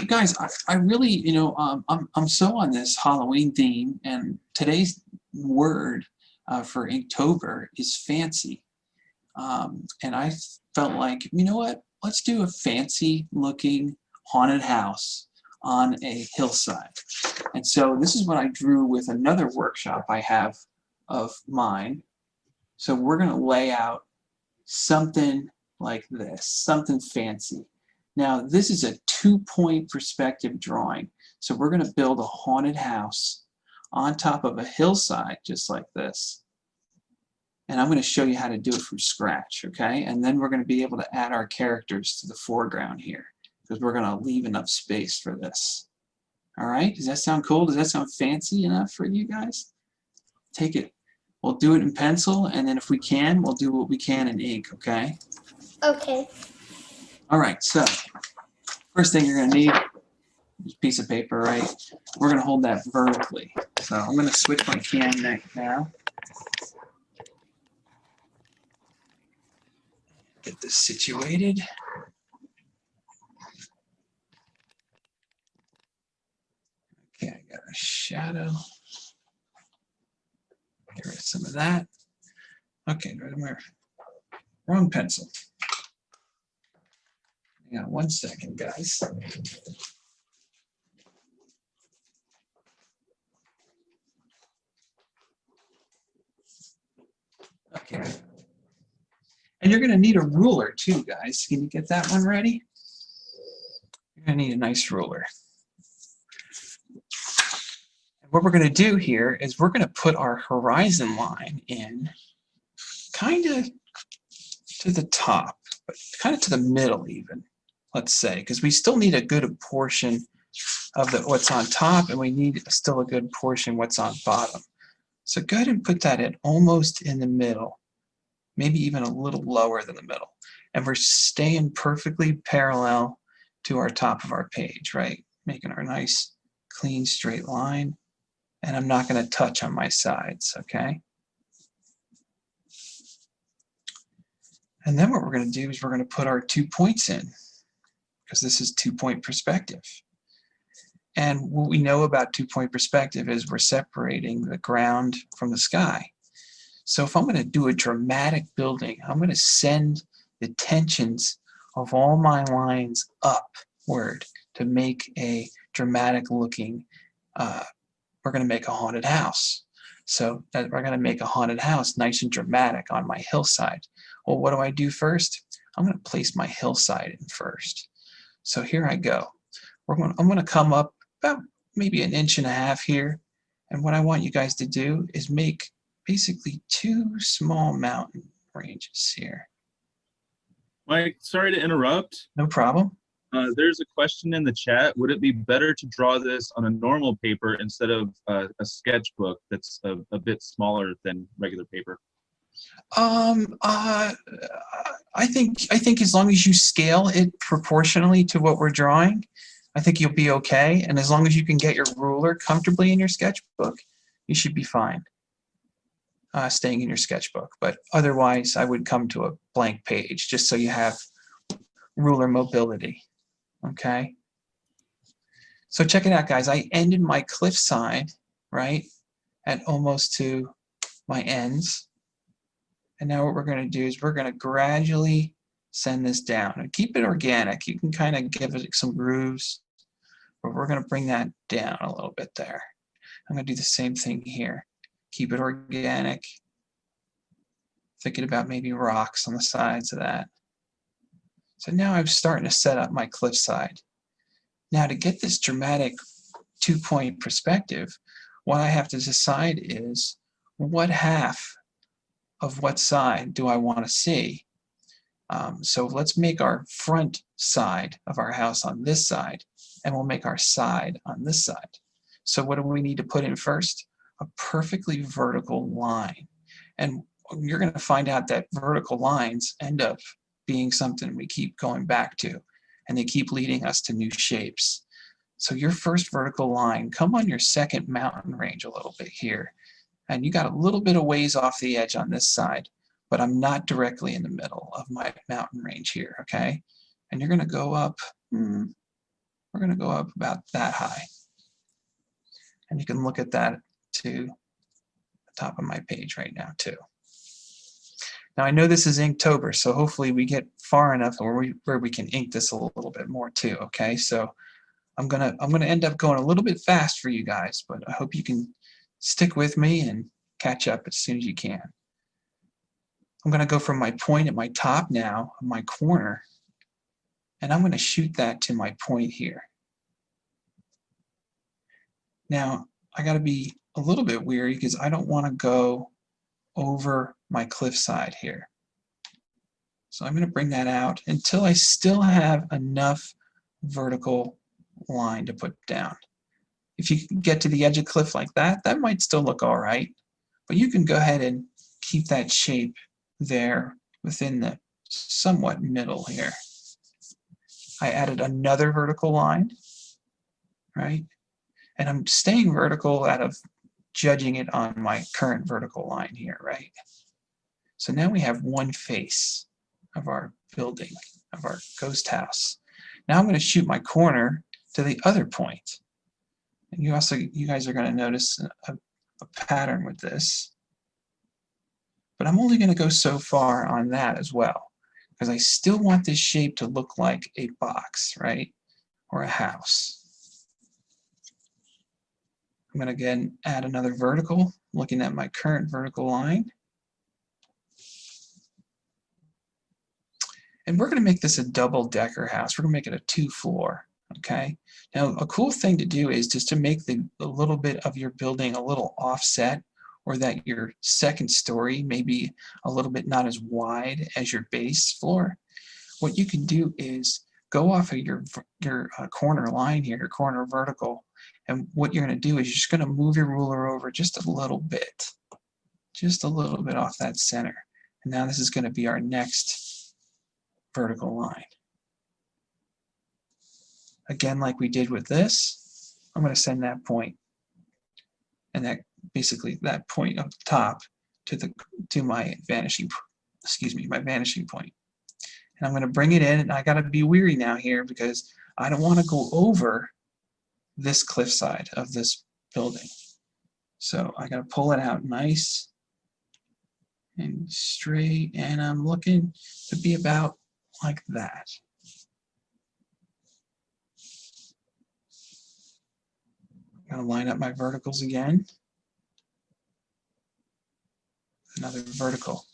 So guys, I really, I'm so on this Halloween theme, and today's word for Inktober is fancy. And I felt like, you know what? Let's do a fancy looking haunted house on a hillside. And so this is what I drew with another workshop I have of mine. So we're going to lay out something like this, something fancy. Now, this is a 2-point perspective drawing. So we're going to build a haunted house on top of a hillside just like this. And I'm going to show you how to do it from scratch, okay? And then we're going to be able to add our characters to the foreground here because we're going to leave enough space for this. All right, does that sound cool? Does that sound fancy enough for you guys? Take it. We'll do it in pencil, and then if we can, we'll do what we can in ink, okay? Okay. All right, so first thing you're going to need is a piece of paper, right? We're going to hold that vertically. So I'm going to switch my cam now. Get this situated. Okay, I got a shadow. Get rid of some of that. Okay, wrong pencil. Hang on 1 second, guys. Okay. And you're going to need a ruler too, guys. Can you get that one ready? You're going to need a nice ruler. And what we're going to do here is we're going to put our horizon line in kind of to the top, but kind of to the middle even, let's say, because we still need a good portion of what's on top, and we need still a good portion what's on bottom. So go ahead and put that in almost in the middle, maybe even a little lower than the middle. And we're staying perfectly parallel to our top of our page, right? Making our nice, clean, straight line. And I'm not going to touch on my sides, okay? And then what we're going to do is we're going to put our 2 points in, because this is 2-point perspective. And what we know about 2-point perspective is we're separating the ground from the sky. So if I'm going to do a dramatic building, I'm going to send the tensions of all my lines upward to make a dramatic looking, we're going to make a haunted house. So we're going to make a haunted house nice and dramatic on my hillside. Well, what do I do first? I'm going to place my hillside in first. So here I go. I'm going to come up about maybe 1.5 inches here. And what I want you guys to do is make basically 2 small mountain ranges here. Mike, sorry to interrupt. No problem. There's a question in the chat. Would it be better to draw this on a normal paper instead of a sketchbook that's a bit smaller than regular paper? I think as long as you scale it proportionally to what we're drawing, I think you'll be okay. And as long as you can get your ruler comfortably in your sketchbook, you should be fine staying in your sketchbook. But otherwise, I would come to a blank page just so you have ruler mobility. Okay? So check it out, guys. I ended my cliffside, right, at almost to my ends. And now what we're going to do is we're going to gradually send this down. And keep it organic. You can kind of give it some grooves, but we're going to bring that down a little bit there. I'm going to do the same thing here. Keep it organic. Thinking about maybe rocks on the sides of that. So now I'm starting to set up my cliffside. Now to get this dramatic 2-point perspective, what I have to decide is what half of what side do I want to see. So let's make our front side of our house on this side, and we'll make our side on this side. So what do we need to put in first? A perfectly vertical line. And you're going to find out that vertical lines end up being something we keep going back to, and they keep leading us to new shapes. So your first vertical line, come on your second mountain range a little bit here. And you got a little bit of ways off the edge on this side, but I'm not directly in the middle of my mountain range here, okay? And you're going to go up We're going to go up about that high. And you can look at that to the top of my page right now too. Now I know this is Inktober, so hopefully we get far enough where we can ink this a little bit more too. Okay, so I'm gonna end up going a little bit fast for you guys, but I hope you can stick with me and catch up as soon as you can. I'm gonna go from my point at my top now, my corner, and I'm gonna shoot that to my point here. Now I gotta be a little bit weary because I don't want to go over my cliffside here. So I'm going to bring that out until I still have enough vertical line to put down. If you can get to the edge of the cliff like that, that might still look all right, but you can go ahead and keep that shape there within the somewhat middle here. I added another vertical line, right? And I'm staying vertical out of judging it on my current vertical line here, right? So now we have one face of our building, of our ghost house. Now I'm going to shoot my corner to the other point. And you guys are going to notice a pattern with this. But I'm only going to go so far on that as well, because I still want this shape to look like a box, right? Or a house. I'm going to again add another vertical, looking at my current vertical line. And we're going to make this a double-decker house. We're going to make it a 2-floor, okay? Now, a cool thing to do is just to make a little bit of your building a little offset, or that your second story may be a little bit not as wide as your base floor. What you can do is go off of your corner line here, your corner vertical, and what you're going to do is you're just going to move your ruler over just a little bit off that center. And now this is going to be our next vertical line. Again, like we did with this, I'm going to send that point, and that basically that point up top to my vanishing point. And I'm going to bring it in, and I got to be weary now here because I don't want to go over this cliffside of this building. So I got to pull it out nice and straight, and I'm looking to be about like that. I'm going to line up my verticals again. Another vertical.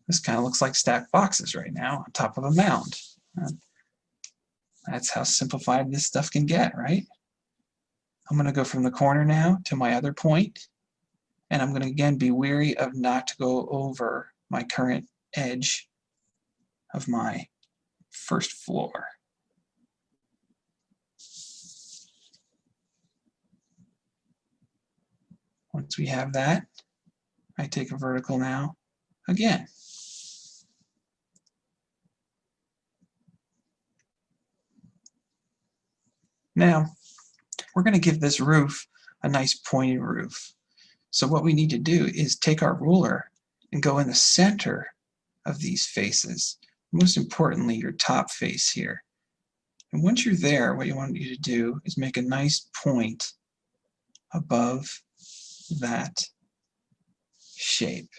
This kind of looks like stacked boxes right now on top of a mound. That's how simplified this stuff can get, right? I'm going to go from the corner now to my other point, and I'm going to again be wary of not to go over my current edge of my first floor. Once we have that, I take a vertical now again. Now, we're going to give this roof a nice pointed roof. So what we need to do is take our ruler and go in the center of these faces. Most importantly, your top face here. And once you're there, what you want you to do is make a nice point above that shape.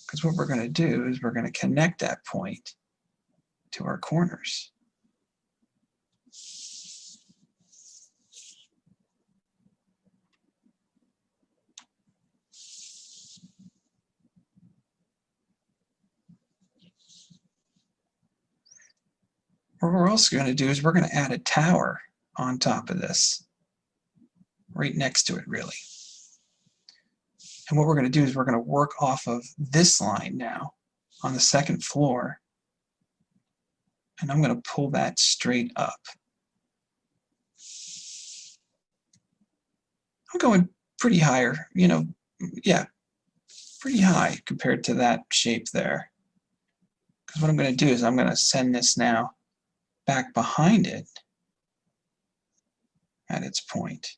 Because what we're going to do is we're going to connect that point to our corners. What we're also going to do is we're going to add a tower on top of this, right next to it really. And what we're going to do is we're going to work off of this line now on the second floor, and I'm going to pull that straight up. I'm going pretty higher, yeah, pretty high compared to that shape there. Because what I'm going to do is I'm going to send this now back behind it at its point.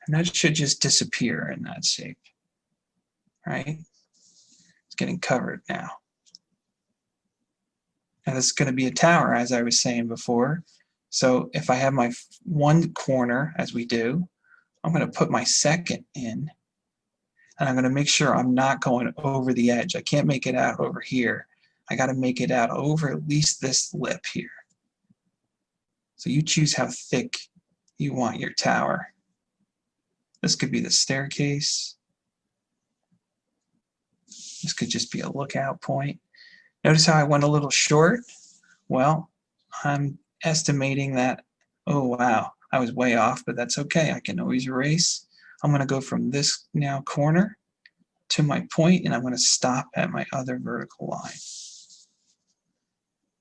And that should just disappear in that shape. right? It's getting covered now. And this is going to be a tower, as I was saying before. So if I have my one corner, as we do, I'm going to put my second in, and I'm going to make sure I'm not going over the edge. I can't make it out over here. I got to make it out over at least this lip here. So you choose how thick you want your tower. This could be the staircase. This could just be a lookout point. Notice how I went a little short? Well, I'm estimating that, oh wow, I was way off, but that's okay. I can always erase. I'm going to go from this now corner to my point, and I'm going to stop at my other vertical line.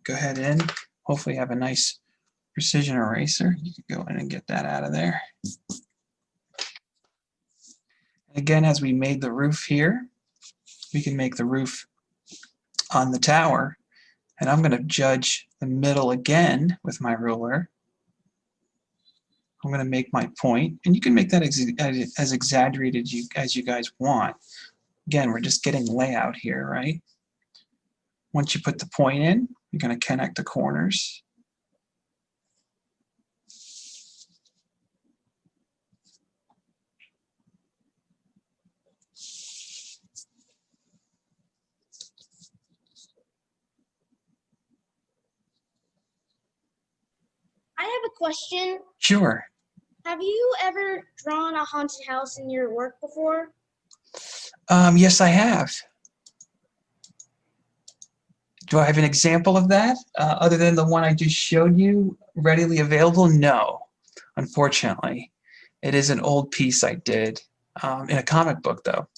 Go ahead and hopefully have a nice precision eraser. You can go in and get that out of there. Again, as we made the roof here, we can make the roof on the tower, and I'm going to judge the middle again with my ruler. I'm going to make my point, and you can make that as exaggerated as you guys want. Again, we're just getting layout here, right? Once you put the point in, you're going to connect the corners. I have a question. Sure. Have you ever drawn a haunted house in your work before? Yes, I have. Do I have an example of that? Other than the one I just showed you, readily available? No, unfortunately. It is an old piece I did in a comic book, though.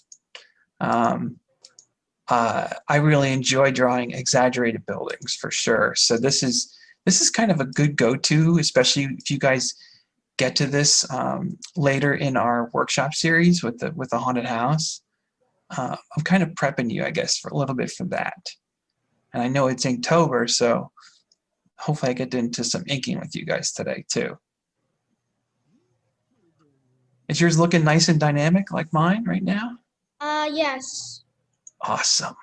I really enjoy drawing exaggerated buildings for sure. So this is kind of a good go-to, especially if you guys get to this later in our workshop series with the haunted house. I'm kind of prepping you, I guess, for a little bit for that. And I know it's Inktober, so hopefully I get into some inking with you guys today too. Is yours looking nice and dynamic like mine right now? Yes. Awesome.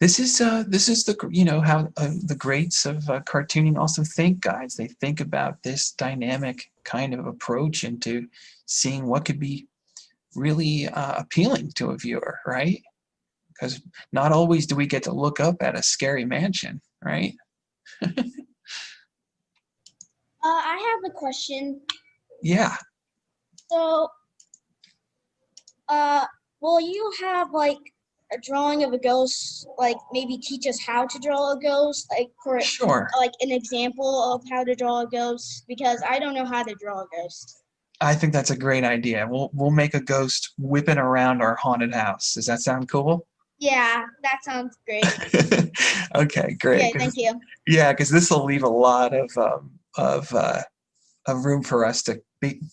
This is the how the greats of cartooning also think, guys. They think about this dynamic kind of approach into seeing what could be really appealing to a viewer, right? Because not always do we get to look up at a scary mansion, right? I have a question. Yeah. So, will you have like a drawing of a ghost? Like maybe teach us how to draw a ghost, like for Sure. like an example of how to draw a ghost? Because I don't know how to draw a ghost. I think that's a great idea. We'll make a ghost whipping around our haunted house. Does that sound cool? Yeah, that sounds great. Okay, great. Okay, thank you. Yeah, because this will leave a lot of room for us to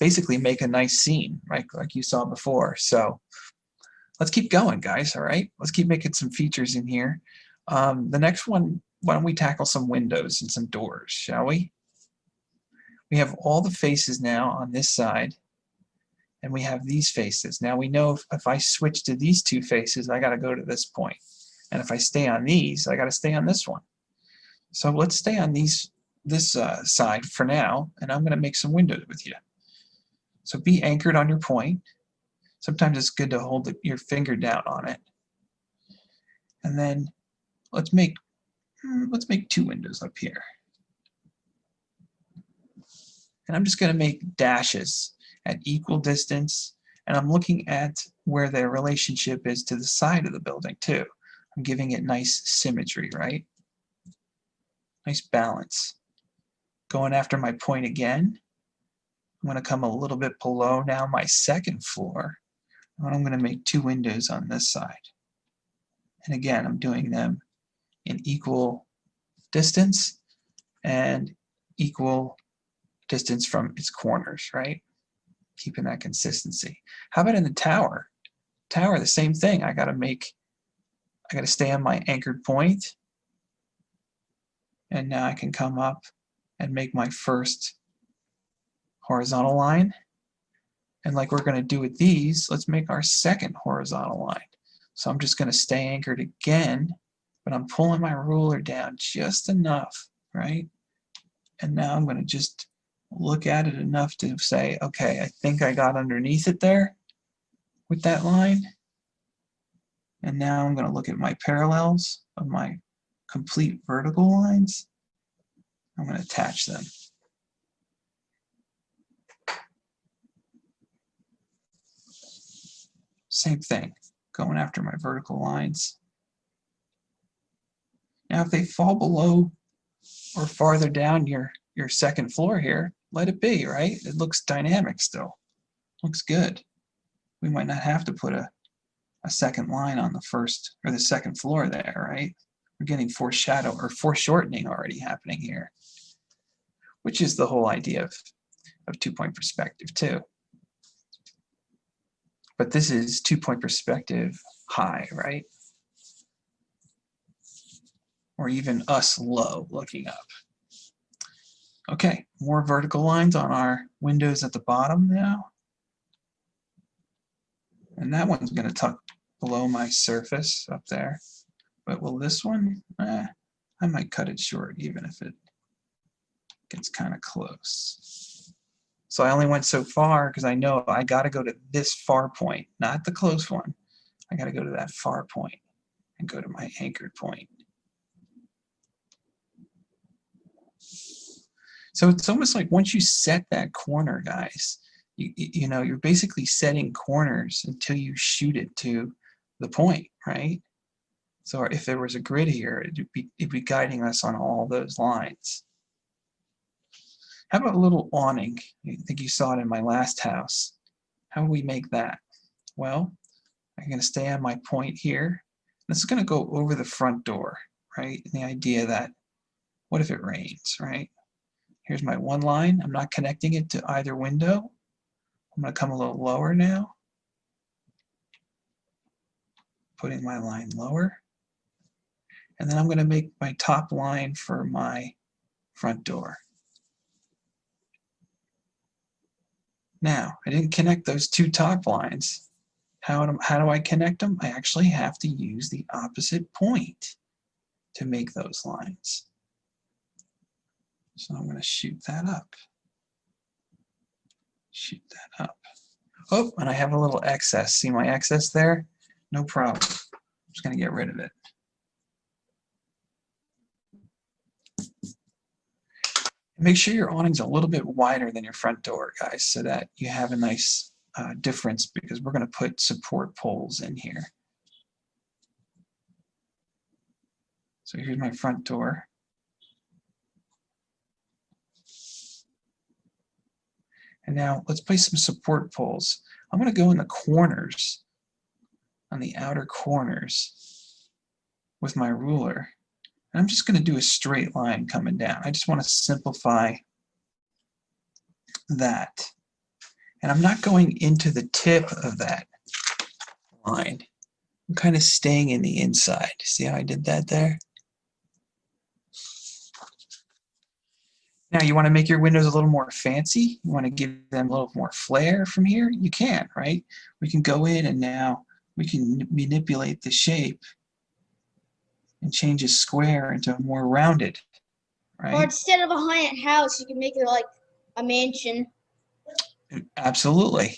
basically make a nice scene, right? Like you saw before. So let's keep going, guys. All right, let's keep making some features in here. The next one, why don't we tackle some windows and some doors, shall we? We have all the faces now on this side, and we have these faces. Now we know if I switch to these two faces, I got to go to this point. And if I stay on these, I got to stay on this one. So let's stay on this side for now, and I'm going to make some windows with you. So be anchored on your point. Sometimes it's good to hold your finger down on it. And then let's make two windows up here. And I'm just going to make dashes at equal distance, and I'm looking at where their relationship is to the side of the building too. I'm giving it nice symmetry, right? Nice balance. Going after my point again, I'm going to come a little bit below now my second floor, and I'm going to make two windows on this side. And again, I'm doing them in equal distance and equal distance from its corners, right? Keeping that consistency. How about in the tower? Tower, the same thing. I got to stay on my anchored point, and now I can come up and make my first horizontal line, And like we're going to do with these, let's make our second horizontal line. So I'm just going to stay anchored again, but I'm pulling my ruler down just enough, right? And now I'm going to just look at it enough to say, okay, I think I got underneath it there with that line. And now I'm going to look at my parallels of my complete vertical lines. I'm going to attach them. Same thing, going after my vertical lines. Now if they fall below or farther down your second floor here, let it be, right? It looks dynamic still. Looks good. We might not have to put a second line on the first or the second floor there, right? We're getting foreshadow or foreshortening already happening here, which is the whole idea of 2-point perspective too. But this is 2-point perspective high, right? Or even us low looking up. Okay, more vertical lines on our windows at the bottom now. And that one's going to tuck below my surface up there. But will this one? I might cut it short even if it gets kind of close. So I only went so far because I know I got to go to this far point, not the close one. I got to go to that far point and go to my anchored point. So it's almost like once you set that corner, guys, you know, you're basically setting corners until you shoot it to the point, right? So if there was a grid here, it'd be guiding us on all those lines. How about a little awning? I think you saw it in my last house. How do we make that? Well, I'm going to stay on my point here. This is going to go over the front door, right? And the idea that, what if it rains, right? Here's my one line. I'm not connecting it to either window. I'm going to come a little lower now. Putting my line lower. And then I'm going to make my top line for my front door. Now, I didn't connect those two top lines. How do I connect them? I actually have to use the opposite point to make those lines. So I'm going to shoot that up. Shoot that up. Oh, and I have a little excess. See my excess there? No problem. I'm just going to get rid of it. Make sure your awning's a little bit wider than your front door, guys, so that you have a nice difference, because we're going to put support poles in here. So here's my front door. And now let's place some support poles. I'm going to go in the corners, on the outer corners with my ruler. And I'm just going to do a straight line coming down. I just want to simplify that. And I'm not going into the tip of that line. I'm kind of staying in the inside. See how I did that there? Now you want to make your windows a little more fancy. You want to give them a little more flair from here. You can, right? We can go in and now we can manipulate the shape and change a square into a more rounded, right? Or instead of a haunted house, you can make it like a mansion. Absolutely.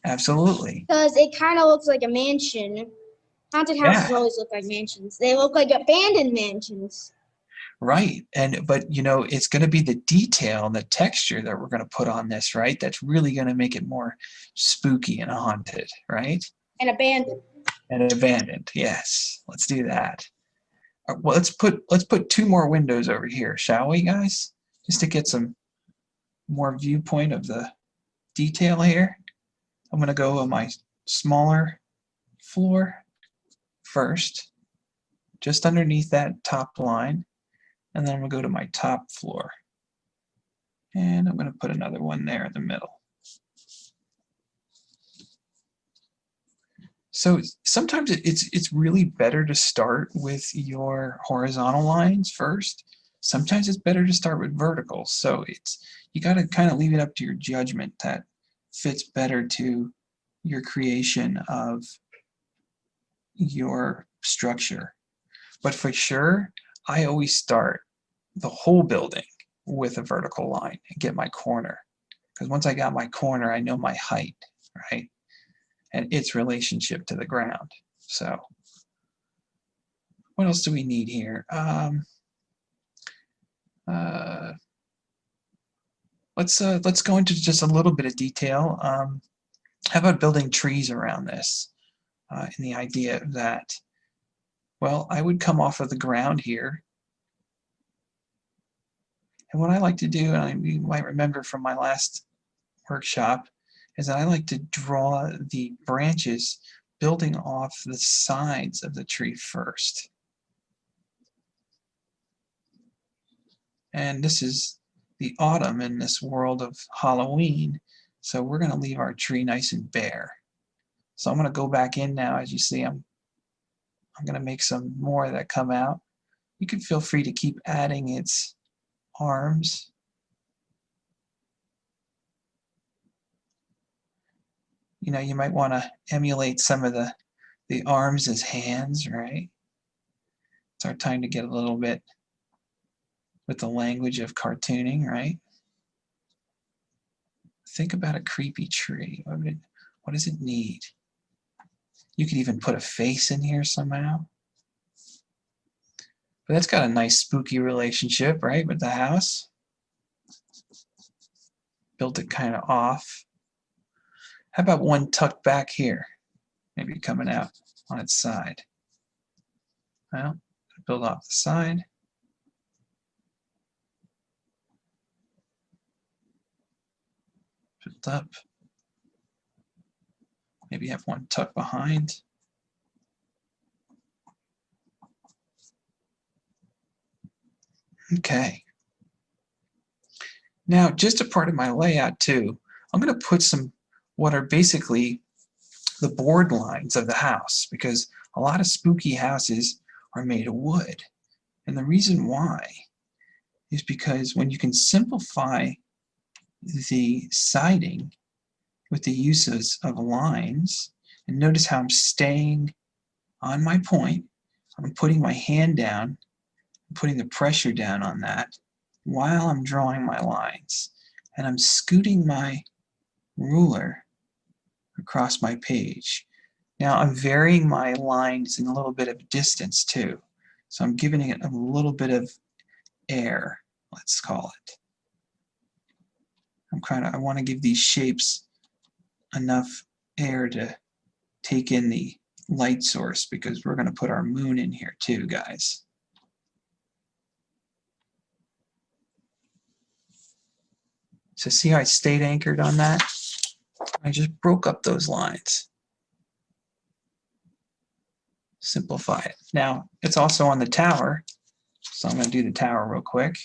Absolutely. Because it kind of looks like a mansion. Haunted houses always look like mansions. They look like abandoned mansions. Right. But you know, it's going to be the detail and the texture that we're going to put on this, right? That's really going to make it more spooky and haunted, right? And abandoned. And abandoned. Yes. Let's do that. Well, let's put two more windows over here, shall we, guys? Just to get some more viewpoint of the detail here. I'm going to go on my smaller floor first, just underneath that top line. And then I'm going to go to my top floor. And I'm going to put another one there in the middle. So sometimes it's really better to start with your horizontal lines first. Sometimes it's better to start with verticals. So you got to kind of leave it up to your judgment that fits better to your creation of your structure. But for sure, I always start the whole building with a vertical line and get my corner. Because once I got my corner, I know my height, right? And its relationship to the ground. So what else do we need here? Let's go into just a little bit of detail. How about building trees around this? And the idea that, well, I would come off of the ground here. And what I like to do, and you might remember from my last workshop, is that I like to draw the branches building off the sides of the tree first. And this is the autumn in this world of Halloween, so we're going to leave our tree nice and bare. So I'm going to go back in now. As you see, I'm going to make some more that come out. You can feel free to keep adding its arms. You know, you might want to emulate some of the arms as hands, right? It's our time to get a little bit with the language of cartooning, right? Think about a creepy tree. What does it need? You could even put a face in here somehow. But that's got a nice spooky relationship, right, with the house. Built it kind of off. How about one tucked back here? Maybe coming out on its side. Well, build off the side. Build up. Maybe have one tucked behind. Okay. Now, just a part of my layout too, I'm going to put some what are basically the board lines of the house, because a lot of spooky houses are made of wood. And the reason why is because when you can simplify the siding with the uses of lines, and notice how I'm staying on my point, I'm putting my hand down, putting the pressure down on that while I'm drawing my lines, and I'm scooting my ruler across my page. Now I'm varying my lines in a little bit of distance too, so I'm giving it a little bit of air, let's call it. I want to give these shapes enough air to take in the light source, because we're going to put our moon in here too, guys. So see how I stayed anchored on that? I just broke up those lines. Simplify it. Now, it's also on the tower, so I'm going to do the tower real quick.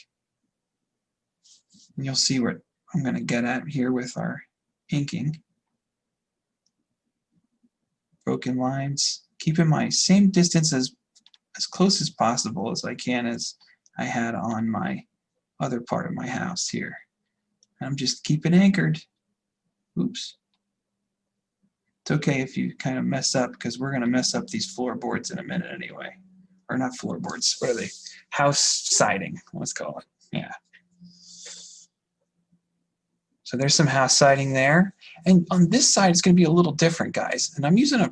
And you'll see what I'm going to get at here with our inking. Broken lines. Keep in mind, same distance as close as possible as I can as I had on my other part of my house here. And I'm just keeping anchored. Oops. It's okay if you kind of mess up, because we're going to mess up these floorboards in a minute anyway. Or not floorboards, what are they? House siding, let's call it. Yeah. So there's some house siding there. And on this side, it's going to be a little different, guys. And I'm using a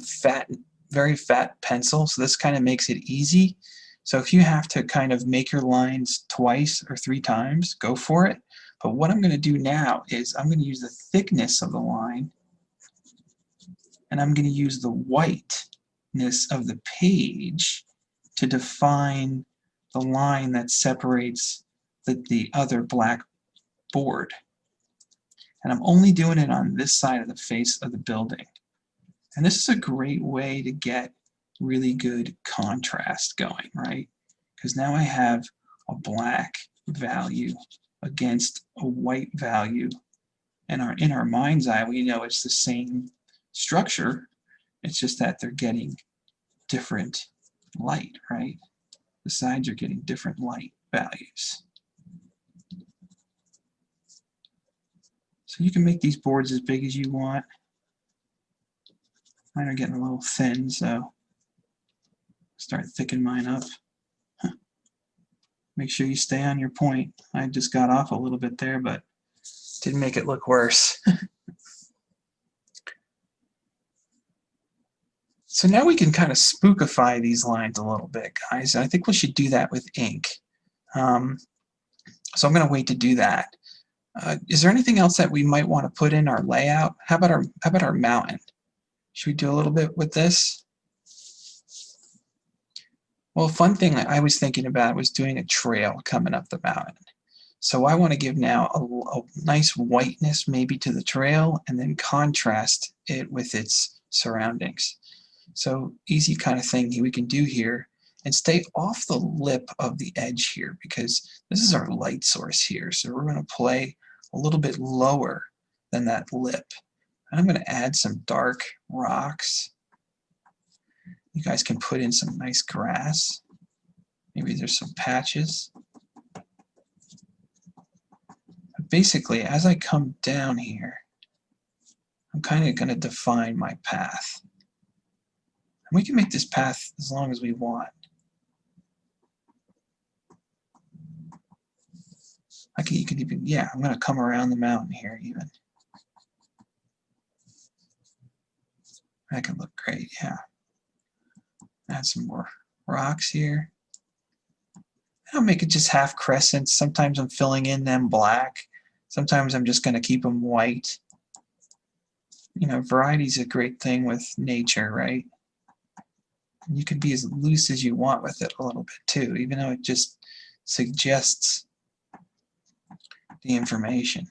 very fat pencil, so this kind of makes it easy. So if you have to kind of make your lines twice or 3 times, go for it. But what I'm going to do now is I'm going to use the thickness of the line, and I'm going to use the whiteness of the page to define the line that separates the other black board. And I'm only doing it on this side of the face of the building. And this is a great way to get really good contrast going, right? Because now I have a black value against a white value. And in our mind's eye, we know it's the same structure. It's just that they're getting different light, right? The sides are getting different light values. So So you can make these boards as big as you want. Mine are getting a little thin, so start thickening mine up. Make sure you stay on your point. I just got off a little bit there, but didn't make it look worse. So now we can kind of spookify these lines a little bit, guys. I think we should do that with ink. So I'm going to wait to do that. Is there anything else that we might want to put in our layout? How about our mountain? Should we do a little bit with this? Well, a fun thing I was thinking about was doing a trail coming up the mountain. So I want to give now a nice whiteness maybe to the trail and then contrast it with its surroundings. So easy kind of thing we can do here, and stay off the lip of the edge here because this is our light source here. So we're going to play a little bit lower than that lip. And I'm going to add some dark rocks. You guys can put in some nice grass. Maybe there's some patches. But basically, as I come down here, I'm kind of going to define my path. And we can make this path as long as we want. You can even, yeah, I'm going to come around the mountain here even. That can look great, yeah. Add some more rocks here. I'll make it just half crescents. Sometimes I'm filling in them black. Sometimes I'm just going to keep them white. You know, variety is a great thing with nature, right? You can be as loose as you want with it a little bit too, even though it just suggests the information.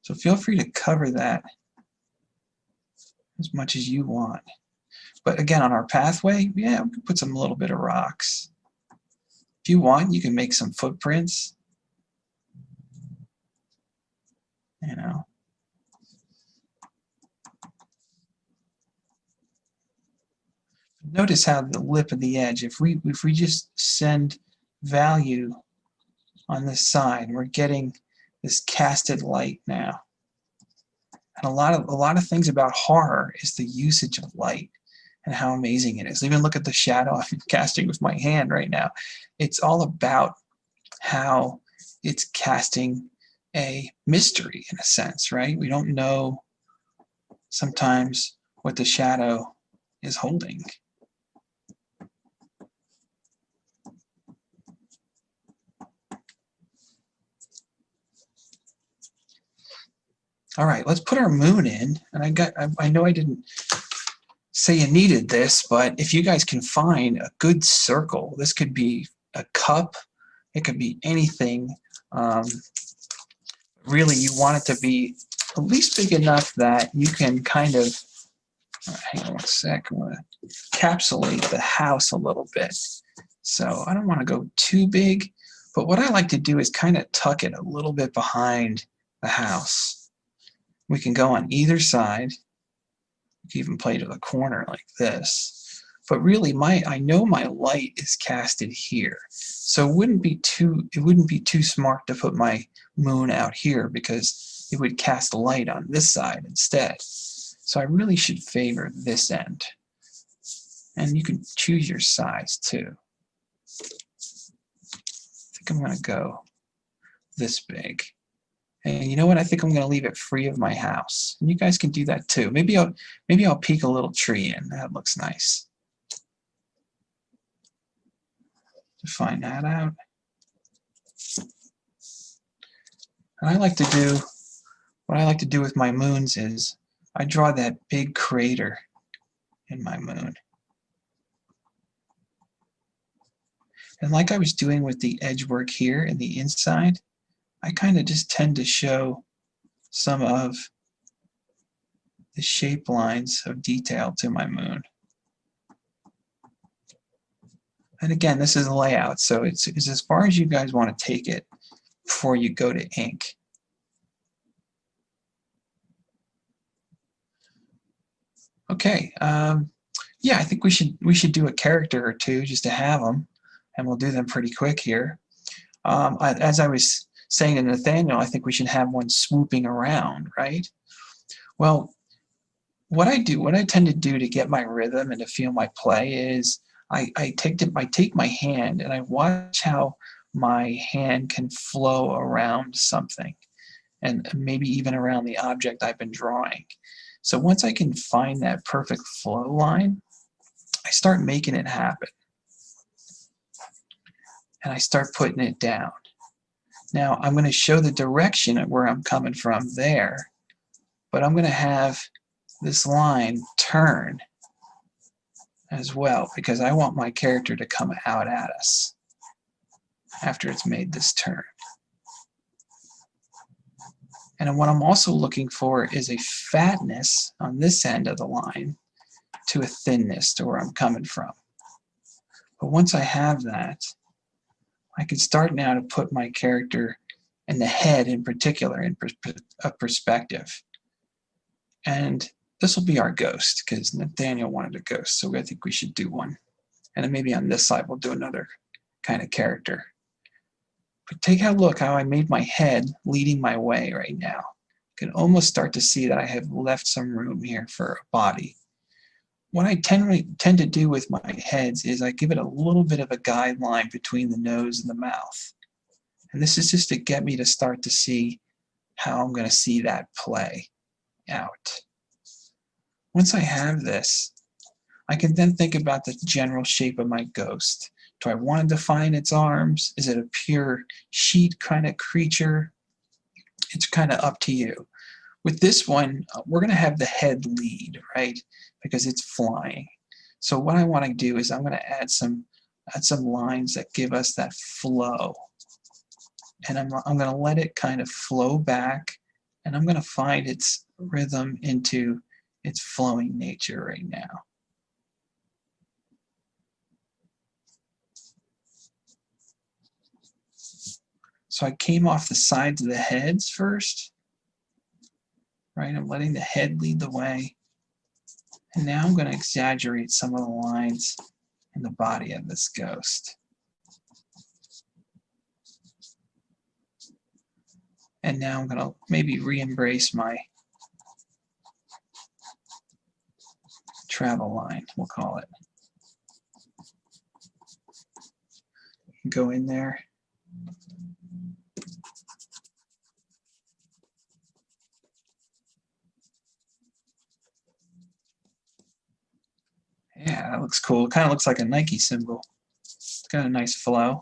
So feel free to cover that as much as you want. But again, on our pathway, yeah, we can put some little bit of rocks. If you want, you can make some footprints. You know. Notice how the lip of the edge, if we just send value on this side, we're getting this casted light now. And a lot of things about horror is the usage of light and how amazing it is. Even look at the shadow I'm casting with my hand right now. It's all about how it's casting a mystery in a sense, right? We don't know sometimes what the shadow is holding. All right, let's put our moon in. And I know I didn't say you needed this, but if you guys can find a good circle, this could be a cup, it could be anything. Really, you want it to be at least big enough that you can kind of, hang on one sec, I want to encapsulate the house a little bit. So I don't want to go too big, but what I like to do is kind of tuck it a little bit behind the house. We can go on either side. You can even play to the corner like this. But really, I know my light is casted here. So it wouldn't be too smart to put my moon out here because it would cast light on this side instead. So I really should favor this end. And you can choose your size too. I think I'm going to go this big. And you know what? I think I'm going to leave it free of my house. And you guys can do that too. Maybe I'll peek a little tree in. That looks nice. Find that out. And what I like to do with my moons is I draw that big crater in my moon. And like I was doing with the edge work here in the inside, I kind of just tend to show some of the shape lines of detail to my moon. And again, this is a layout, so it's as far as you guys want to take it before you go to ink. Okay, yeah, I think we should do a character or two just to have them, and we'll do them pretty quick here. As I was saying to Nathaniel, I think we should have one swooping around, right? Well, what I tend to do to get my rhythm and to feel my play is I take my hand and I watch how my hand can flow around something and maybe even around the object I've been drawing. So once I can find that perfect flow line, I start making it happen. And I start putting it down. Now I'm going to show the direction of where I'm coming from there, but I'm going to have this line turn as well because I want my character to come out at us after it's made this turn. And what I'm also looking for is a fatness on this end of the line to a thinness to where I'm coming from. But once I have that, I can start now to put my character and the head in particular in a perspective. And this will be our ghost because Nathaniel wanted a ghost, so I think we should do one. And then maybe on this side we'll do another kind of character. But take a look how I made my head leading my way right now. You can almost start to see that I have left some room here for a body. What I tend to do with my heads is I give it a little bit of a guideline between the nose and the mouth. And this is just to get me to start to see how I'm going to see that play out. Once I have this, I can then think about the general shape of my ghost. Do I want to define its arms? Is it a pure sheet kind of creature? It's kind of up to you. With this one, we're going to have the head lead, right? Because it's flying. So what I want to do is I'm going to add some lines that give us that flow. And I'm going to let it kind of flow back, and I'm going to find its rhythm into its flowing nature right now. So I came off the sides of the heads first, right? I'm letting the head lead the way. And now I'm going to exaggerate some of the lines in the body of this ghost. And now I'm going to maybe re-embrace my travel line, we'll call it. Go in there. Yeah, that looks cool. It kind of looks like a Nike symbol. It's got a nice flow.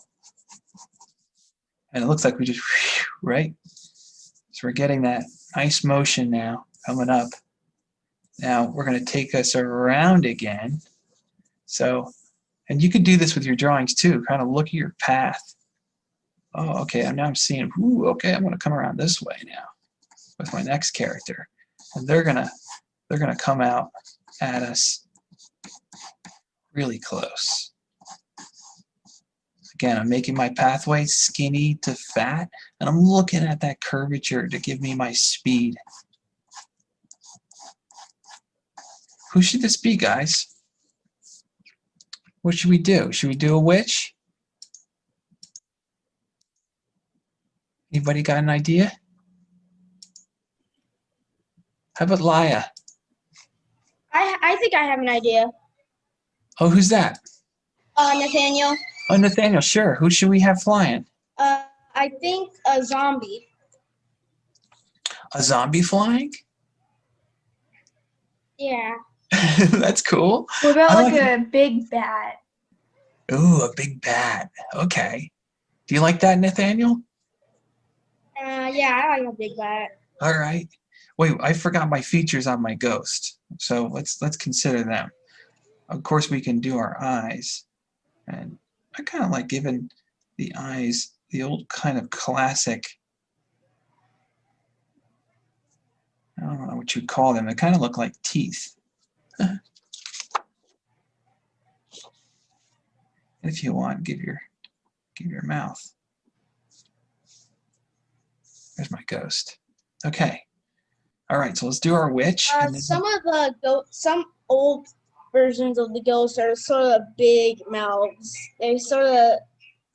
And it looks like we just, right? So we're getting that nice motion now coming up. Now we're going to take us around again. So, and you can do this with your drawings too. Kind of look at your path. Oh, okay, now I'm seeing, ooh, okay, I'm going to come around this way now with my next character. And they're gonna come out at us really close. Again, I'm making my pathway skinny to fat, and I'm looking at that curvature to give me my speed. Who should this be, guys? What should we do? Should we do a witch? Anybody got an idea? How about Laya? I think I have an idea. Oh, who's that? Nathaniel. Oh, Nathaniel, sure. Who should we have flying? I think a zombie. A zombie flying? Yeah. That's cool. What about I like like a big bat? Ooh, a big bat. Okay. Do you like that, Nathaniel? Yeah, I like a big bat. All right. Wait, I forgot my features on my ghost. So let's consider them. Of course, we can do our eyes. And I kind of like giving the eyes the old kind of classic, I don't know what you'd call them. They kind of look like teeth. And if you want, give your mouth. There's my ghost. Okay. All right, so let's do our witch. And then Some old versions of the ghosts are sort of big mouths. They sort of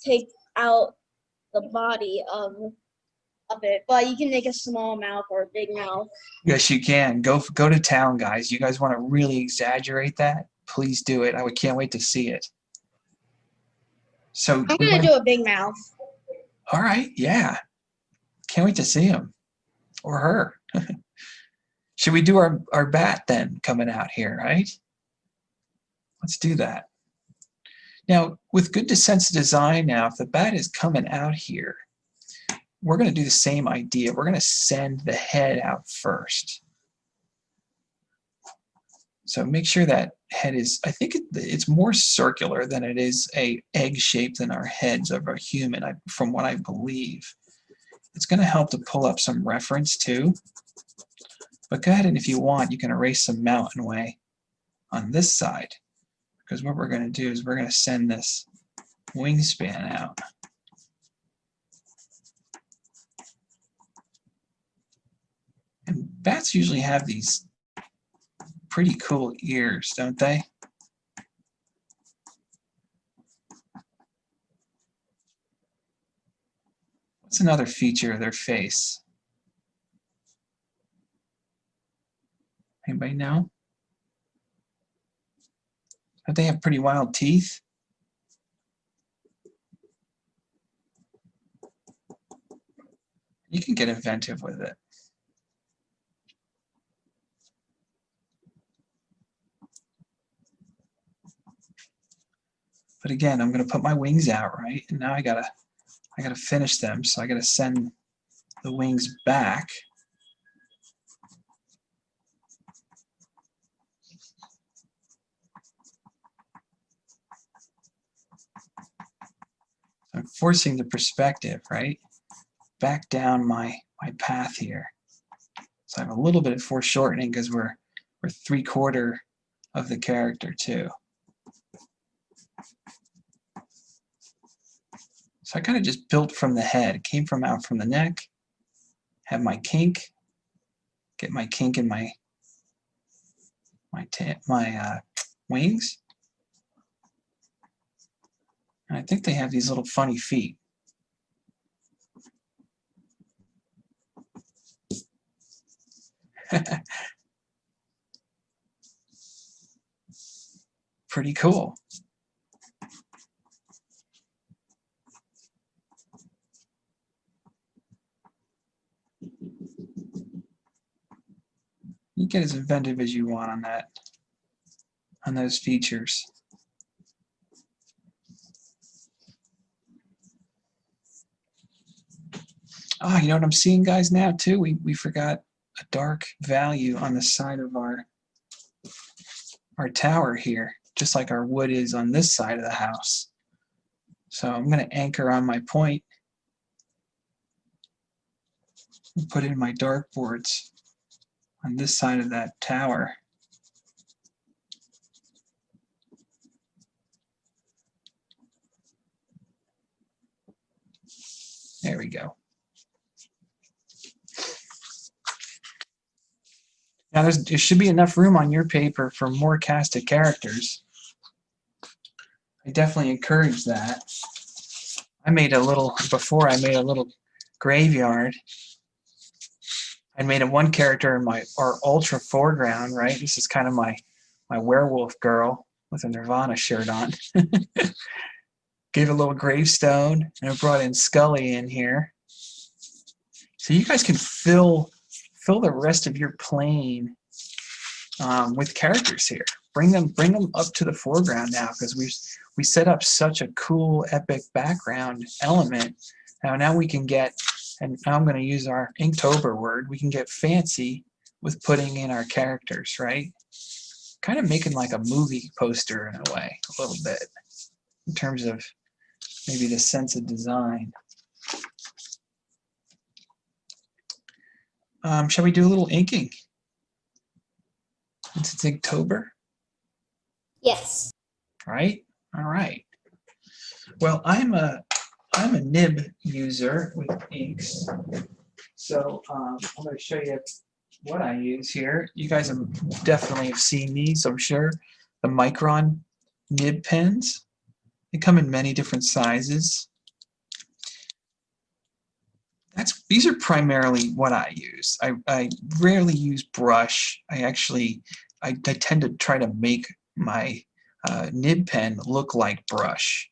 take out the body of of it, but you can make a small mouth or a big mouth. Yes, you can. Go to town, guys. You guys want to really exaggerate that? Please do it. Can't wait to see it. So I'm gonna do a big mouth. all right, yeah. Can't wait to see him or her. Should we do our bat then coming out here, right? Let's do that. Now, with good sense of design now, if the bat is coming out here, we're going to do the same idea. We're going to send the head out first. So make sure that head is, I think it's more circular than it is a egg shape than our heads of a human, from what I believe. It's going to help to pull up some reference too. But go ahead, and if you want, you can erase some mountain way on this side. Because what we're going to do is we're going to send this wingspan out. And bats usually have these pretty cool ears, don't they? What's another feature of their face? Anybody know? Don't they have pretty wild teeth? You can get inventive with it. But again, I'm going to put my wings out, right? And now I gotta finish them, so I gotta send the wings back. I'm forcing the perspective, right? Back down my path here. So I have a little bit of foreshortening because we're 3/4 of the character too. So I kind of just built from the head. It came out from the neck. Have my kink. Get my kink in my wings. And I think they have these little funny feet. Pretty cool. You get as inventive as you want on that, on those features. Oh, you know what I'm seeing, guys, now too? We forgot a dark value on the side of our tower here, just like our wood is on this side of the house. So I'm going to anchor on my point and put in my dartboards on this side of that tower. There we go. Now there should be enough room on your paper for more casted characters. I definitely encourage that. Before I made a little graveyard. I made one character in our ultra foreground, right? This is kind of my werewolf girl with a Nirvana shirt on. Gave a little gravestone, and I brought in Scully in here. So you guys can fill the rest of your plane with characters here. Bring them up to the foreground now, because we set up such a cool, epic background element. Now we can get, and I'm going to use our Inktober word, we can get fancy with putting in our characters, right? Kind of making like a movie poster in a way, a little bit, in terms of maybe the sense of design. Shall we do a little inking? Since it's Inktober? Yes. Right? All right. Well, I'm a nib user with inks, so I'm going to show you what I use here. You guys definitely have seen these, I'm sure. The Micron nib pens. They come in many different sizes. These are primarily what I use. I rarely use brush. I tend to try to make my nib pen look like brush.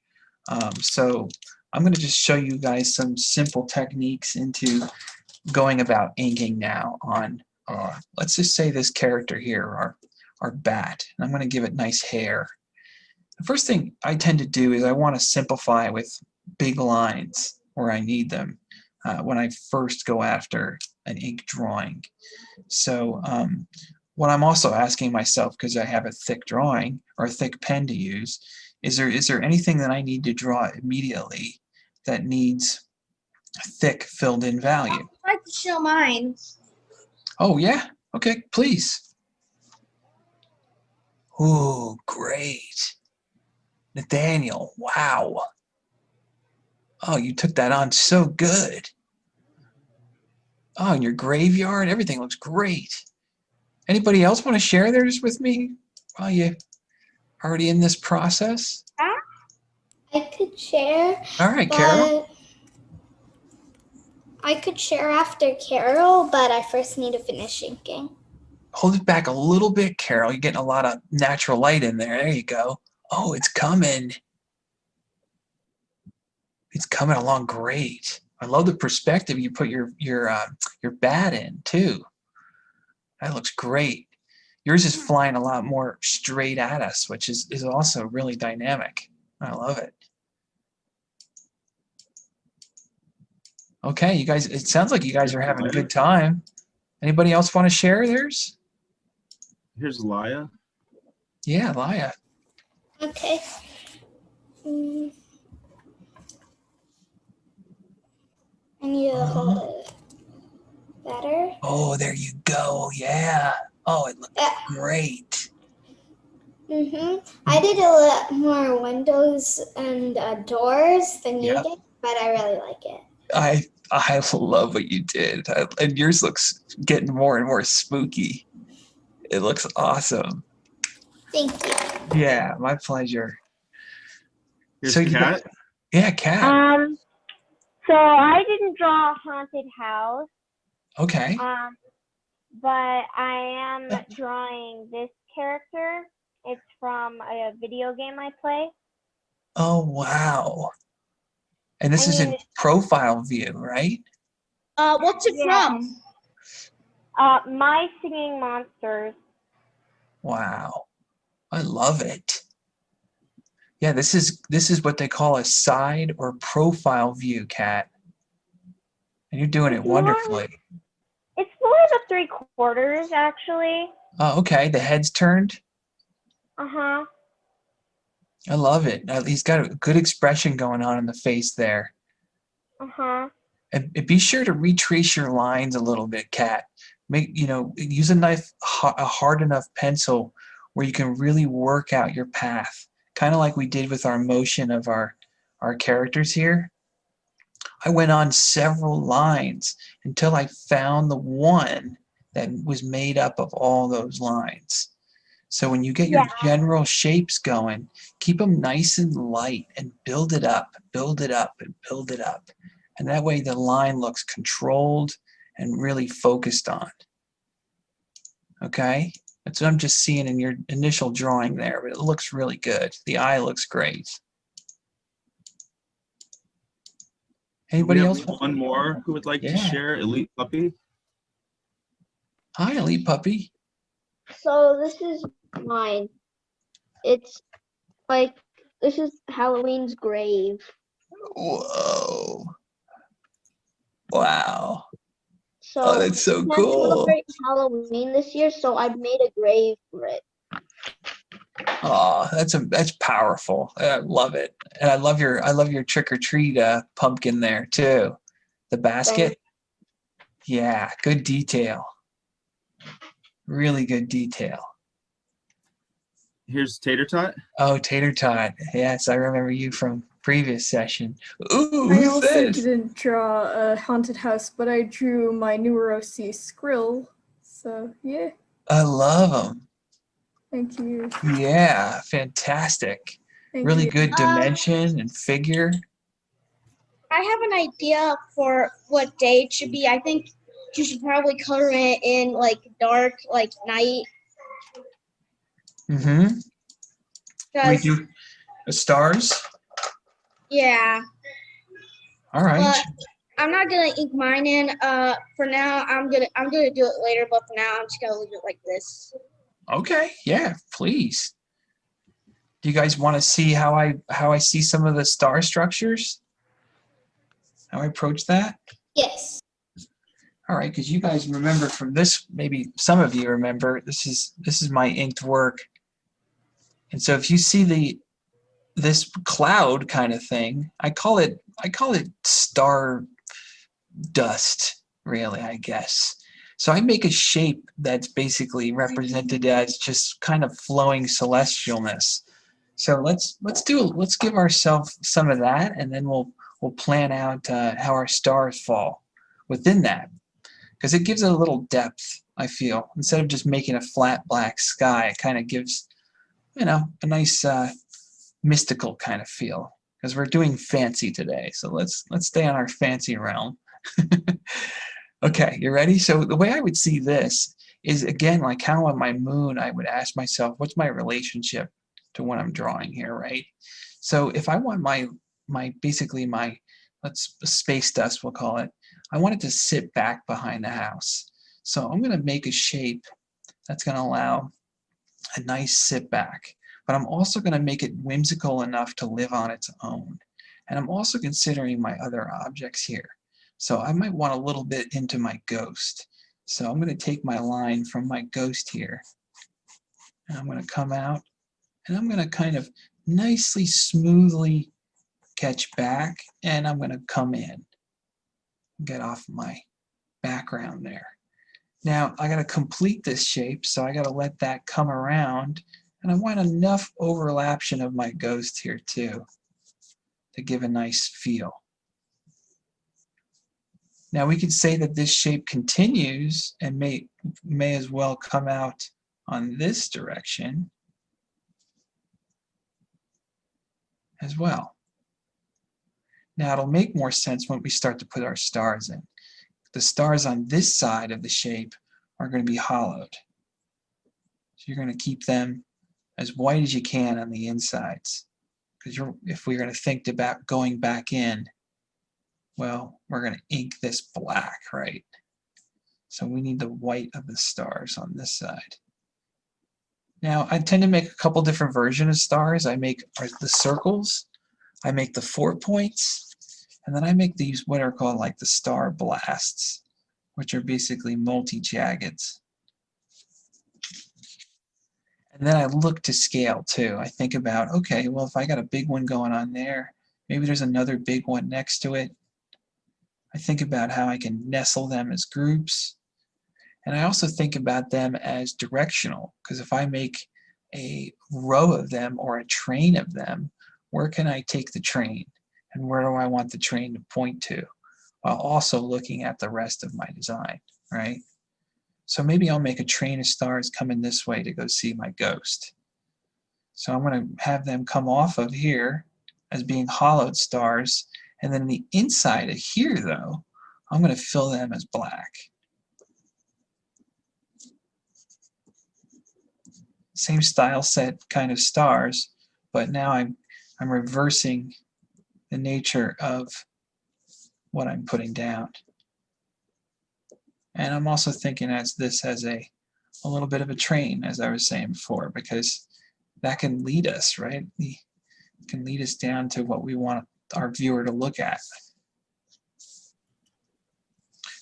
So I'm going to just show you guys some simple techniques into going about inking now on, let's just say this character here, our bat. And I'm going to give it nice hair. The first thing I tend to do is I want to simplify with big lines where I need them when I first go after an ink drawing. So what I'm also asking myself, because I have a thick drawing or a thick pen to use, is there anything that I need to draw immediately that needs thick filled in value? I'd like to show mine. Oh yeah, okay, please. Ooh, great. Nathaniel, wow. Oh, you took that on so good. Oh, in your graveyard, everything looks great. Anybody else want to share theirs with me while you already in this process? I could share, All right, Carol. but I could share after Carol, but I first need to finish inking. Hold it back a little bit, Carol. You're getting a lot of natural light in there. There you go. Oh, it's coming. It's coming along great. I love the perspective you put your bat in too. That looks great. Yours is flying a lot more straight at us, which is also really dynamic. I love it. Okay, you guys, it sounds like you guys are having a good time. Anybody else want to share theirs? Here's Laya. Yeah, Laya. Okay. I need to hold it better. Oh, there you go. Yeah. Oh, it looks great. I did a lot more windows and doors than you Yep. did, but I really like it. I love what you did. And yours looks getting more and more spooky. It looks awesome. Thank you. Yeah, my pleasure. Here's So Kat. Yeah, Kat. So I didn't draw a haunted house, Okay. but I am drawing this character. It's from a video game I play. Oh, wow. And this is in profile view, right? What's it from? My Singing Monsters. Wow. I love it. Yeah, this is what they call a side or profile view, Kat. And you're doing it wonderfully. It's more the 3/4, actually. Oh, okay. The head's turned. Uh-huh. I love it. He's got a good expression going on in the face there. Uh-huh. And be sure to retrace your lines a little bit, Kat. Use a knife, a hard enough pencil where you can really work out your path. Kind of like we did with our motion of our characters here. I went on several lines until I found the one that was made up of all those lines. So when you get your general shapes going, keep them nice and light and build it up, and build it up. And that way the line looks controlled and really focused on. Okay? That's what I'm just seeing in your initial drawing there, but it looks really good. The eye looks great. Anybody else? One more who would like to share? Elite Puppy. Hi, Elite Puppy. So this is mine. It's like, this is Halloween's grave. Whoa. Wow. So Oh, that's so we can't cool. celebrate Halloween this year, so I made a grave for it. Oh, that's powerful. I love it. And I love your trick or treat pumpkin there too. The basket. Yeah, good detail. Really good detail. Here's Tater Tot. Oh, Tater Tot. Yes, I remember you from previous session. Ooh, I who's also this? didn't draw a haunted house, but I drew my Neurosea Skrill. So yeah. I love them. Thank you. Yeah, fantastic. Thank Really you. good dimension and figure. I have an idea for what day it should be. I think you should probably color it in like dark, like night. Mm-hmm. We Cause do stars. yeah, All right. but I'm not gonna ink mine in. For now, I'm gonna do it later. But for now, I'm just gonna leave it like this. Okay. Yeah. Please. Do you guys want to see how I see some of the star structures? How I approach that? Yes. All right, because you guys remember from this, maybe some of you remember, this is my inked work. And so if you see this cloud kind of thing, I call it star dust, really, I guess. So I make a shape that's basically represented as just kind of flowing celestialness. So let's give ourselves some of that, and then we'll plan out how our stars fall within that, because it gives it a little depth. I feel instead of just making a flat black sky, it kind of gives a nice mystical kind of feel. Because we're doing fancy today, so let's stay on our fancy realm. Okay, you ready? So the way I would see this is, again, like how on my moon, I would ask myself, what's my relationship to what I'm drawing here, right? So if I want basically my space dust, we'll call it, I want it to sit back behind the house. So I'm going to make a shape that's going to allow a nice sit back, but I'm also going to make it whimsical enough to live on its own. And I'm also considering my other objects here. So I might want a little bit into my ghost. So I'm going to take my line from my ghost here, and I'm going to come out, and I'm going to kind of nicely, smoothly catch back, and I'm going to come in, get off my background there. Now I got to complete this shape, so I got to let that come around, and I want enough overlaption of my ghost here too to give a nice feel. Now we could say that this shape continues and may as well come out on this direction as well. Now it'll make more sense when we start to put our stars in. The stars on this side of the shape are going to be hollowed. So you're going to keep them as white as you can on the insides. Because if we're going to think about going back in, well, we're going to ink this black, right? So we need the white of the stars on this side. Now, I tend to make a couple different versions of stars. I make the circles, I make the 4 points, and then I make these what are called like the star blasts, which are basically multi-jaggeds. And then I look to scale too. I think about, okay, well, if I got a big one going on there, maybe there's another big one next to it. I think about how I can nestle them as groups. And I also think about them as directional, because if I make a row of them or a train of them, where can I take the train? And where do I want the train to point to? While also looking at the rest of my design, right? So maybe I'll make a train of stars coming this way to go see my ghost. So I'm going to have them come off of here as being hollowed stars, and then the inside of here, though, I'm going to fill them as black. Same style set kind of stars, but now I'm reversing the nature of what I'm putting down. And I'm also thinking as this as a little bit of a train, as I was saying before, because that can lead us, right? It can lead us down to what we want our viewer to look at.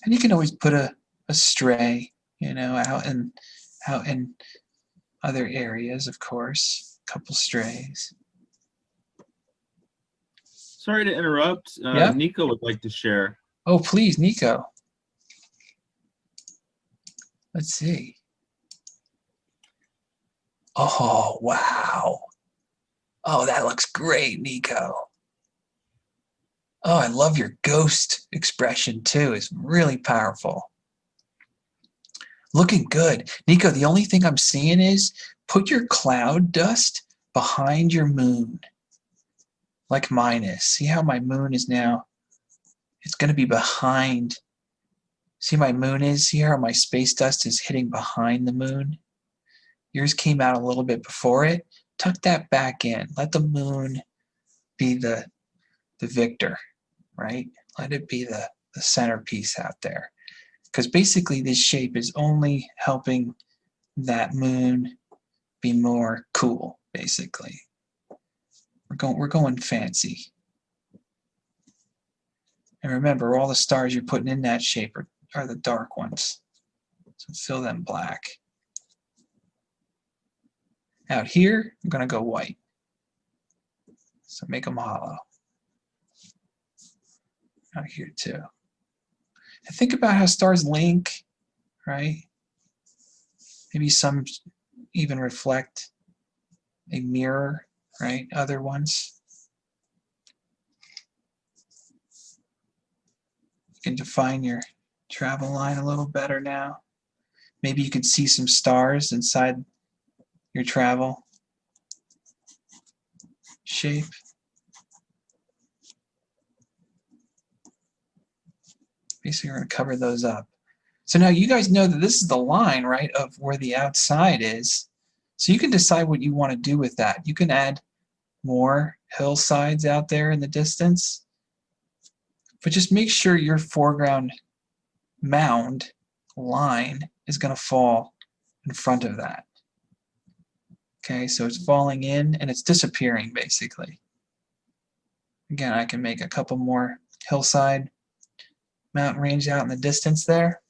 And you can always put a stray, out in other areas, of course, a couple strays. Sorry to interrupt. Yeah? Nico would like to share. Oh, please, Nico. Let's see. Oh, wow. Oh, that looks great, Nico. Oh, I love your ghost expression too. It's really powerful. Looking good. Nico, the only thing I'm seeing is put your cloud dust behind your moon, like mine is. See how my moon is now It's going to be behind. See my moon is here? My space dust is hitting behind the moon. Yours came out a little bit before it. Tuck that back in. Let the moon be the victor, right? Let it be the centerpiece out there. Because basically this shape is only helping that moon be more cool, basically. We're going fancy. And remember, all the stars you're putting in that shape are the dark ones. So fill them black. Out here, I'm going to go white. So make them hollow. Out here too. And think about how stars link, right? Maybe some even reflect a mirror, right? Other ones. You can define your travel line a little better now. Maybe you could see some stars inside your travel shape. Basically, we're going to cover those up. So now you guys know that this is the line, right, of where the outside is. So you can decide what you want to do with that. You can add more hillsides out there in the distance, but just make sure your foreground mound line is going to fall in front of that. Okay, so it's falling in and it's disappearing basically. Again, I can make a couple more hillside mountain range out in the distance there.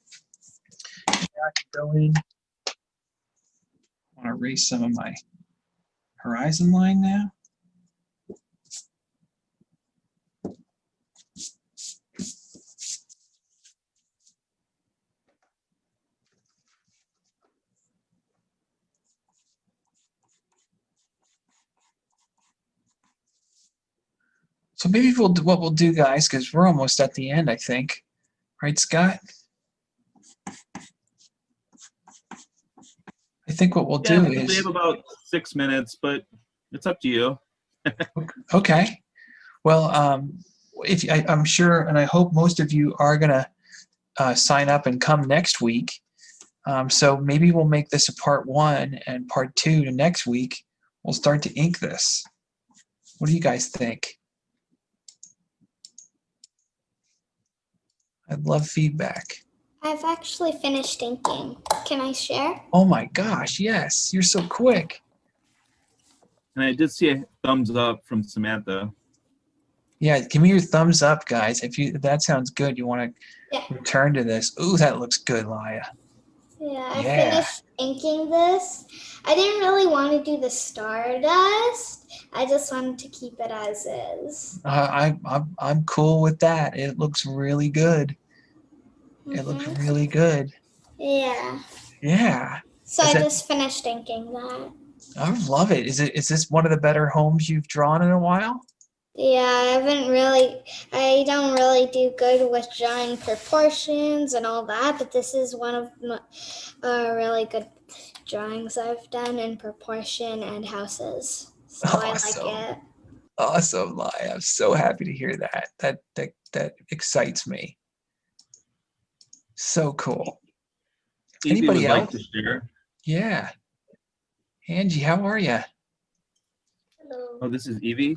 Now I can go in. I want to erase some of my horizon line now. So maybe what we'll do, guys, because we're almost at the end, I think. Right, Scott? I think what we'll do We is... have about 6 minutes, but it's up to you. Okay. Well, I'm sure, and I hope most of you are going to sign up and come next week. So maybe we'll make this a part 1 and part 2 to next week. We'll start to ink this. What do you guys think? I'd love feedback. I've actually finished inking. Can I share? Oh my gosh, yes. You're so quick. And I did see a thumbs up from Samantha. Yeah, give me your thumbs up, guys. If that sounds good, you want Yeah. to return to this. Ooh, that looks good, Laya. Yeah, I Yeah. finished inking this. I didn't really want to do the Stardust. I just wanted to keep it as is. I'm cool with that. It looks really good. It looks really good. Yeah. Yeah. So Is I it- just finished inking that. I love it. Is this one of the better homes you've drawn in a while? Yeah, I don't really do good with drawing proportions and all that, but this is one of my really good drawings I've done in proportion and houses. So I Awesome. like it. Awesome, Laya. I'm so happy to hear that. That excites me. So cool. Evie Anybody would else? like to share. Yeah. Angie, how are you? Hello. Oh, this is Evie.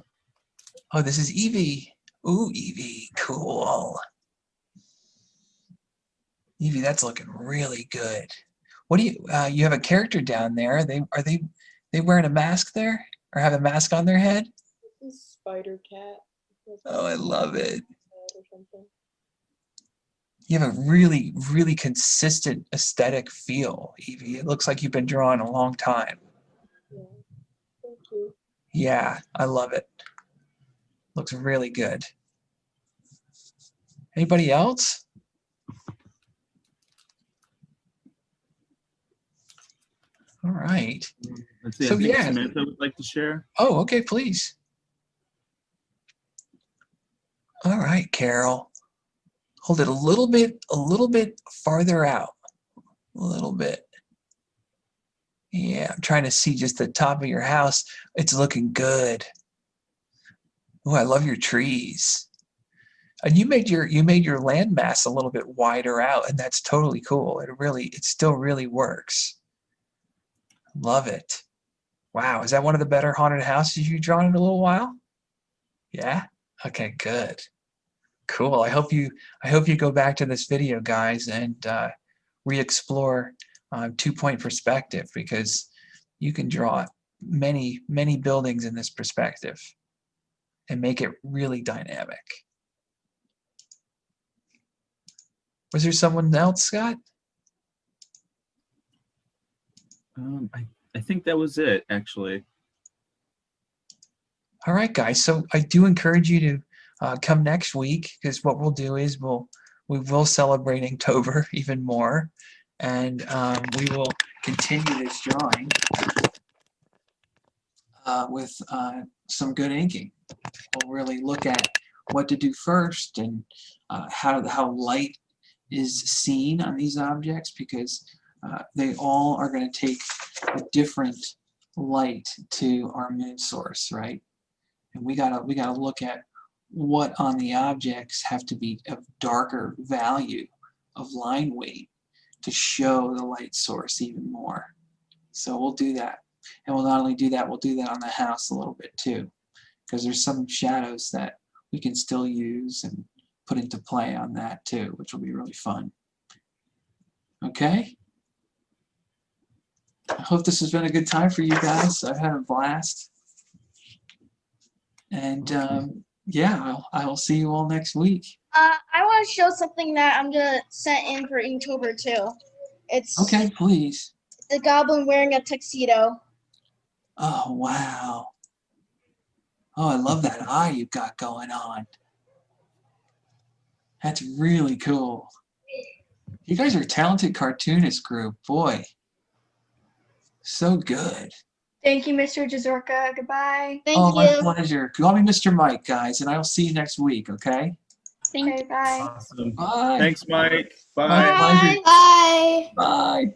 Oh, this is Evie. Ooh, Evie, cool. Evie, that's looking really good. What do you have a character down there? Are they wearing a mask there or have a mask on their head? This is Spider Cat. Oh, I love it. Or something. You have a really, really consistent aesthetic feel, Evie. It looks like you've been drawing a long time. Yeah. Thank you. Yeah, I love it. Looks really good. Anybody else? All right. Let's see. So, I think yeah. Samantha would like to share. Oh, okay, please. All right, Carol. Hold it a little bit farther out. A little bit. Yeah, I'm trying to see just the top of your house. It's looking good. Oh, I love your trees. And you made your landmass a little bit wider out, and that's totally cool. It still really works. Love it. Wow, is that one of the better haunted houses you've drawn in a little while? Yeah? Okay, good. Cool. I hope you go back to this video, guys, and re-explore 2-point perspective, because you can draw many buildings in this perspective and make it really dynamic. Was there someone else, Scott? I think that was it, actually. All right, guys. So I do encourage you to come next week, because what we'll do is we will celebrate Inktober even more, and we will continue this drawing with some good inking. We'll really look at what to do first, and how light is seen on these objects, because they all are going to take a different light to our moon source, right? And we gotta look at what on the objects have to be of darker value of line weight to show the light source even more. So we'll do that. And we'll not only do that, we'll do that on the house a little bit too, because there's some shadows that we can still use and put into play on that too, which will be really fun. Okay? I hope this has been a good time for you guys. I've had a blast. And yeah, I'll see you all next week. I want to show something that I'm gonna set in for Inktober too. It's Okay, please. the goblin wearing a tuxedo. Oh, wow. Oh, I love that eye you've got going on. That's really cool. You guys are a talented cartoonist group. Boy, so good. Thank you, Mr. Jasorka. Goodbye. Thank Oh, you. my pleasure. Call me Mr. Mike, guys, and I'll see you next week, okay? Thank Okay, bye. Awesome. Bye. Thanks, Mike. My Bye. pleasure. Bye. Bye.